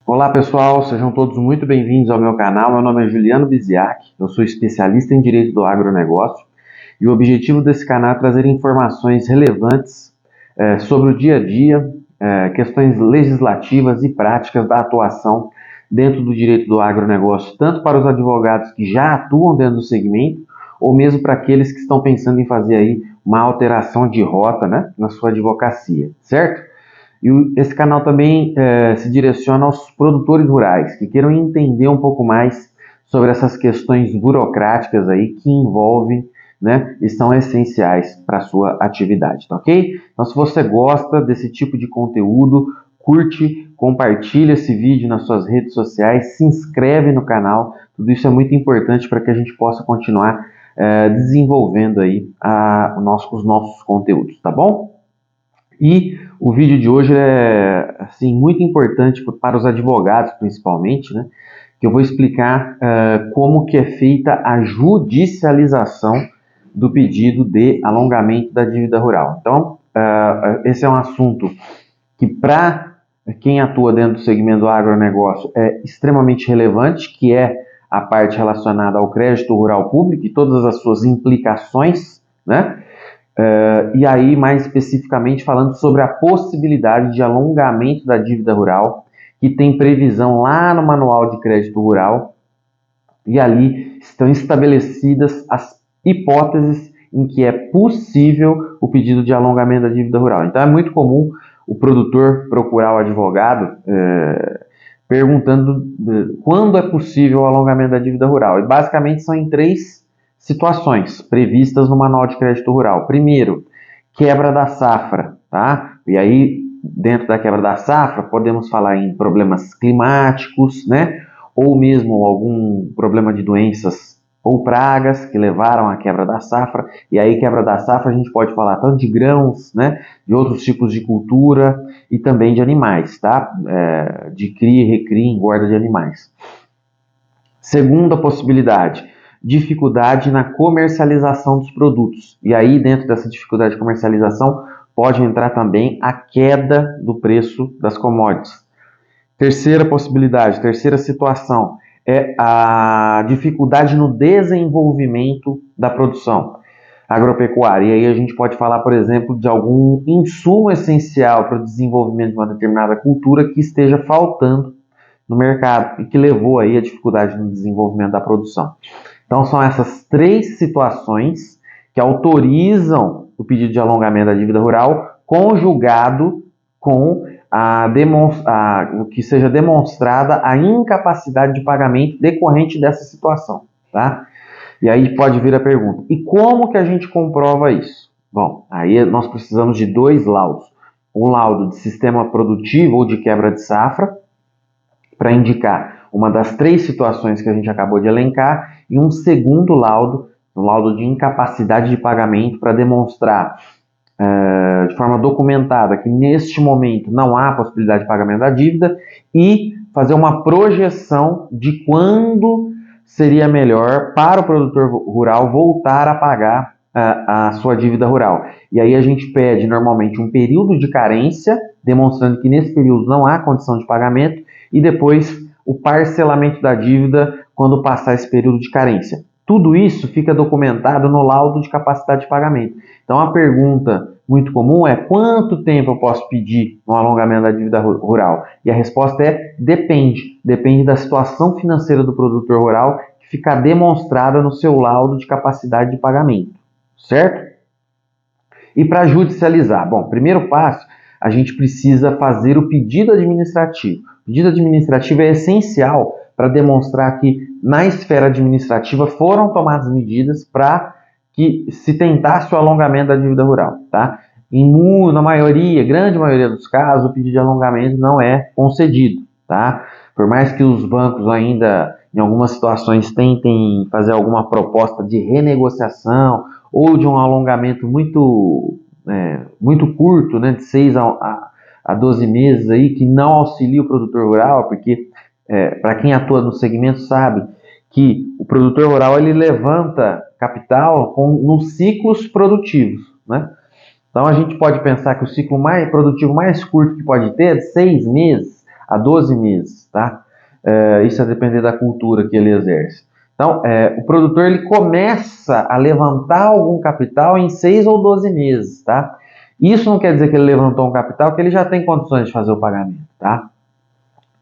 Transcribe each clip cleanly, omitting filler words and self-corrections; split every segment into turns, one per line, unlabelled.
Olá pessoal, sejam todos muito bem-vindos ao meu canal. Meu nome é Juliano Biziak, eu sou especialista em Direito do Agronegócio e o objetivo desse canal é trazer informações relevantes sobre o dia a dia, questões legislativas e práticas da atuação dentro do direito do agronegócio, tanto para os advogados que já atuam dentro do segmento, ou mesmo para aqueles que estão pensando em fazer aí uma alteração de rota, né, na sua advocacia, certo? E esse canal também se direciona aos produtores rurais que queiram entender um pouco mais sobre essas questões burocráticas aí que envolvem, né, e são essenciais para a sua atividade, tá ok? Então, se você gosta desse tipo de conteúdo, curte, compartilha esse vídeo nas suas redes sociais, se inscreve no canal, tudo isso é muito importante para que a gente possa continuar desenvolvendo aí os nossos conteúdos, tá bom? E o vídeo de hoje é assim, muito importante para os advogados, principalmente, né? Que eu vou explicar como que é feita a judicialização do pedido de alongamento da dívida rural. Então, esse é um assunto que para quem atua dentro do segmento do agronegócio é extremamente relevante, que é a parte relacionada ao crédito rural público e todas as suas implicações, né? E aí, mais especificamente, falando sobre a possibilidade de alongamento da dívida rural, que tem previsão lá no Manual de Crédito Rural, e ali estão estabelecidas as hipóteses em que é possível o pedido de alongamento da dívida rural. Então, é muito comum o produtor procurar o advogado perguntando quando é possível o alongamento da dívida rural. E basicamente são em três situações previstas no Manual de Crédito Rural. Primeiro, quebra da safra, tá? E aí, dentro da quebra da safra, podemos falar em problemas climáticos, né? Ou mesmo algum problema de doenças ou pragas que levaram à quebra da safra. E aí, quebra da safra, a gente pode falar tanto de grãos, né? De outros tipos de cultura e também de animais, tá? De cria, recria, engorda de animais. Segunda possibilidade, dificuldade na comercialização dos produtos. E aí, dentro dessa dificuldade de comercialização, pode entrar também a queda do preço das commodities. Terceira possibilidade, terceira situação, é a dificuldade no desenvolvimento da produção agropecuária. E aí a gente pode falar, por exemplo, de algum insumo essencial para o desenvolvimento de uma determinada cultura que esteja faltando no mercado e que levou aí a dificuldade no desenvolvimento da produção. Então são essas três situações que autorizam o pedido de alongamento da dívida rural, conjugado com que seja demonstrada a incapacidade de pagamento decorrente dessa situação, tá? E aí pode vir a pergunta, e como que a gente comprova isso? Bom, aí nós precisamos de dois laudos. Um laudo de sistema produtivo ou de quebra de safra, para indicar uma das três situações que a gente acabou de elencar, e um segundo laudo, um laudo de incapacidade de pagamento, para demonstrar de forma documentada que neste momento não há possibilidade de pagamento da dívida e fazer uma projeção de quando seria melhor para o produtor rural voltar a pagar a sua dívida rural. E aí a gente pede normalmente um período de carência, demonstrando que nesse período não há condição de pagamento, e depois o parcelamento da dívida quando passar esse período de carência. Tudo isso fica documentado no laudo de capacidade de pagamento. Então, a pergunta muito comum é: quanto tempo eu posso pedir um alongamento da dívida rural? E a resposta é: depende. Depende da situação financeira do produtor rural, que fica demonstrada no seu laudo de capacidade de pagamento. Certo? E para judicializar? Bom, primeiro passo, a gente precisa fazer o pedido administrativo. O pedido administrativo é essencial para demonstrar que na esfera administrativa foram tomadas medidas para que se tentasse o alongamento da dívida rural, tá? Na maioria, grande maioria dos casos, o pedido de alongamento não é concedido, tá? Por mais que os bancos ainda, em algumas situações, tentem fazer alguma proposta de renegociação ou de um alongamento muito curto, né, de 6 a 12 meses, aí, que não auxilia o produtor rural, porque para quem atua no segmento sabe que o produtor rural ele levanta capital nos ciclos produtivos, né? Então a gente pode pensar que o ciclo mais produtivo mais curto que pode ter é de 6 meses a 12 meses, tá? Isso a depender da cultura que ele exerce. Então, o produtor ele começa a levantar algum capital em 6 ou 12 meses, tá? Isso não quer dizer que ele levantou um capital que ele já tem condições de fazer o pagamento, tá?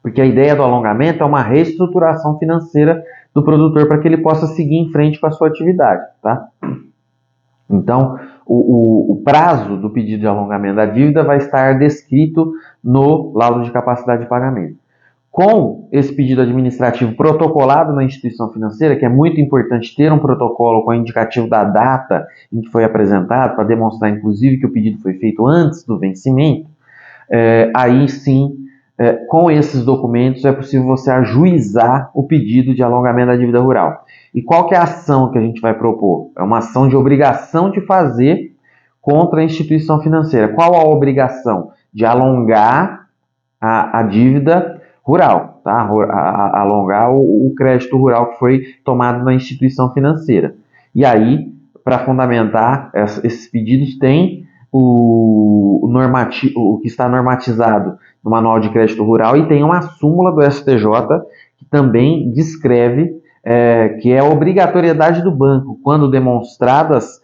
Porque a ideia do alongamento é uma reestruturação financeira do produtor para que ele possa seguir em frente com a sua atividade, tá? Então, o prazo do pedido de alongamento da dívida vai estar descrito no laudo de capacidade de pagamento. Com esse pedido administrativo protocolado na instituição financeira, que é muito importante ter um protocolo com indicativo da data em que foi apresentado, para demonstrar, inclusive, que o pedido foi feito antes do vencimento, aí sim, com esses documentos, é possível você ajuizar o pedido de alongamento da dívida rural. E qual que é a ação que a gente vai propor? É uma ação de obrigação de fazer contra a instituição financeira. Qual a obrigação? De alongar a dívida rural, tá? Alongar o crédito rural que foi tomado na instituição financeira. E aí, para fundamentar esses pedidos, tem o que está normatizado no Manual de Crédito Rural e tem uma súmula do STJ que também descreve que é a obrigatoriedade do banco, quando demonstradas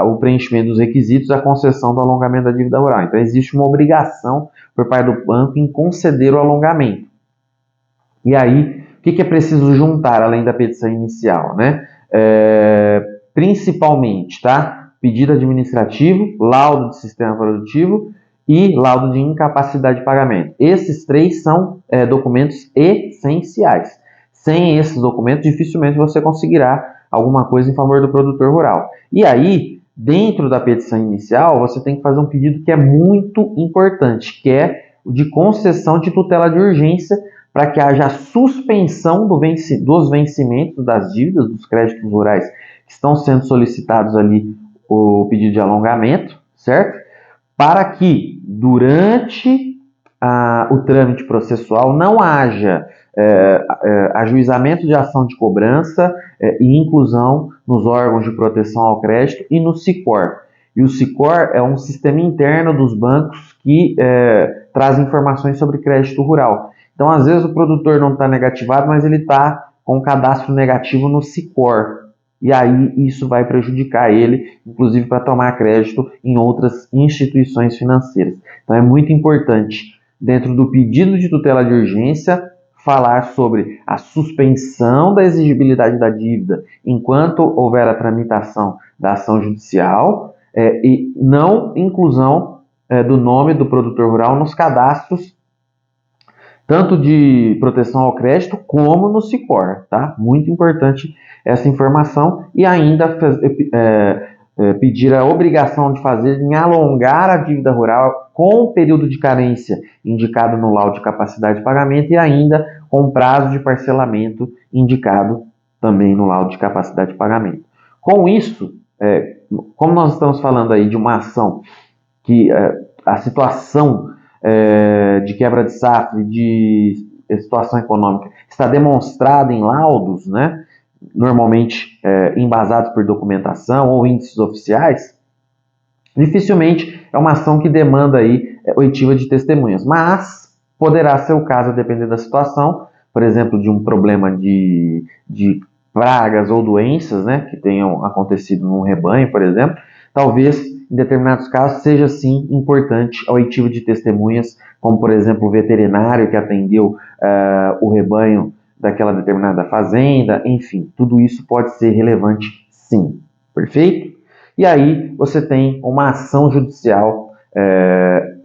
o preenchimento dos requisitos, a concessão do alongamento da dívida rural. Então, existe uma obrigação por parte do banco em conceder o alongamento. E aí, o que é preciso juntar, além da petição inicial, né? Principalmente, tá? Pedido administrativo, laudo de sistema produtivo e laudo de incapacidade de pagamento. Esses três são documentos essenciais. Sem esses documentos, dificilmente você conseguirá alguma coisa em favor do produtor rural. E aí, dentro da petição inicial, você tem que fazer um pedido que é muito importante, que é o de concessão de tutela de urgência, para que haja suspensão dos vencimentos das dívidas, dos créditos rurais que estão sendo solicitados ali o pedido de alongamento, certo? Para que durante o trâmite processual não haja ajuizamento de ação de cobrança e inclusão nos órgãos de proteção ao crédito e no SICOR. E o SICOR é um sistema interno dos bancos que traz informações sobre crédito rural. Então, às vezes, o produtor não está negativado, mas ele está com um cadastro negativo no SICOR. E aí, isso vai prejudicar ele, inclusive para tomar crédito em outras instituições financeiras. Então, é muito importante, dentro do pedido de tutela de urgência, falar sobre a suspensão da exigibilidade da dívida enquanto houver a tramitação da ação judicial e não inclusão do nome do produtor rural nos cadastros tanto de proteção ao crédito como no SICOR, tá? Muito importante essa informação e ainda pedir a obrigação de fazer em alongar a dívida rural com o período de carência indicado no laudo de capacidade de pagamento e ainda com prazo de parcelamento indicado também no laudo de capacidade de pagamento. Com isso, como nós estamos falando aí de uma ação que a situação de quebra de safra e de situação econômica está demonstrada em laudos, né, normalmente embasados por documentação ou índices oficiais, dificilmente é uma ação que demanda aí oitiva de testemunhas, mas poderá ser o caso a depender da situação, por exemplo, de um problema de pragas ou doenças, né, que tenham acontecido num rebanho, por exemplo, talvez em determinados casos, seja sim importante a oitiva de testemunhas, como por exemplo o veterinário que atendeu o rebanho daquela determinada fazenda, enfim, tudo isso pode ser relevante sim, perfeito? E aí você tem uma ação judicial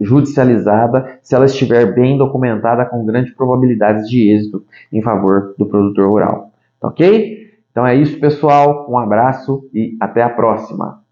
judicializada, se ela estiver bem documentada, com grandes probabilidades de êxito em favor do produtor rural, tá ok? Então é isso, pessoal, um abraço e até a próxima!